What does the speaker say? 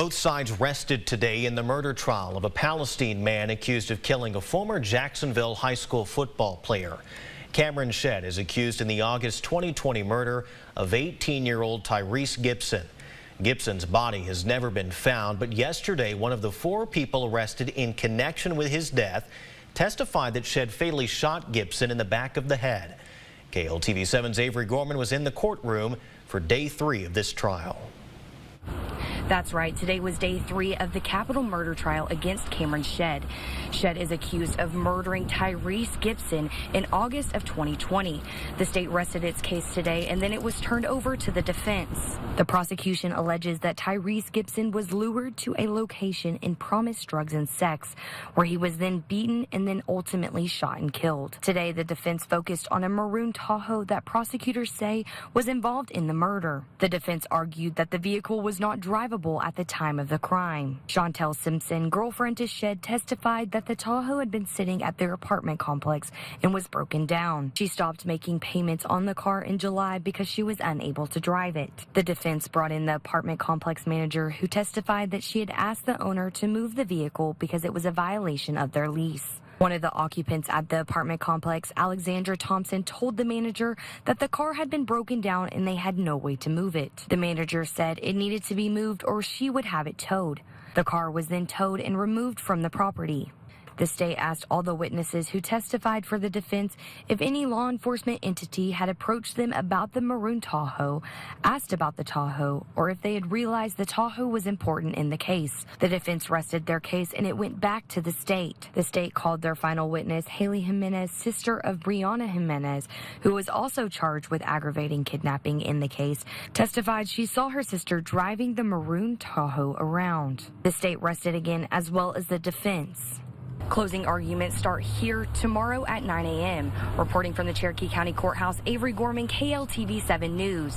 Both sides rested today in the murder trial of a Palestine man accused of killing a former Jacksonville high school football player. Cameron Shedd is accused in the August 2020 murder of 18-year-old Tyress Gipson. Gipson's body has never been found, but yesterday one of the 4 people arrested in connection with his death testified that Shedd fatally shot Gipson in the back of the head. KLTV7's Avery Gorman was in the courtroom for day 3 of this trial. That's right. Today was day 3 of the capital murder trial against Cameron Shedd. Shedd is accused of murdering Tyress Gipson in August of 2020. The state rested its case today, and then it was turned over to the defense. The prosecution alleges that Tyress Gipson was lured to a location and promised drugs and sex, where he was then beaten and then ultimately shot and killed. Today, the defense focused on a maroon Tahoe that prosecutors say was involved in the murder. The defense argued that the vehicle was not drivable at the time of the crime. Chantel Simpson, girlfriend to Shedd, testified that the Tahoe had been sitting at their apartment complex and was broken down. She stopped making payments on the car in July because she was unable to drive it. The defense brought in the apartment complex manager, who testified that she had asked the owner to move the vehicle because it was a violation of their lease. One of the occupants at the apartment complex, Alexandra Thompson, told the manager that the car had been broken down and they had no way to move it. The manager said it needed to be moved or she would have it towed. The car was then towed and removed from the property. The state asked all the witnesses who testified for the defense if any law enforcement entity had approached them about the maroon Tahoe, asked about the Tahoe, or if they had realized the Tahoe was important in the case. The defense rested their case and it went back to the state. The state called their final witness, Haley Jimenez, sister of Brianna Jimenez, who was also charged with aggravating kidnapping in the case, testified she saw her sister driving the maroon Tahoe around. The state rested again, as well as the defense. Closing arguments start here tomorrow at 9 a.m. Reporting from the Cherokee County Courthouse, Avery Gorman, KLTV 7 News.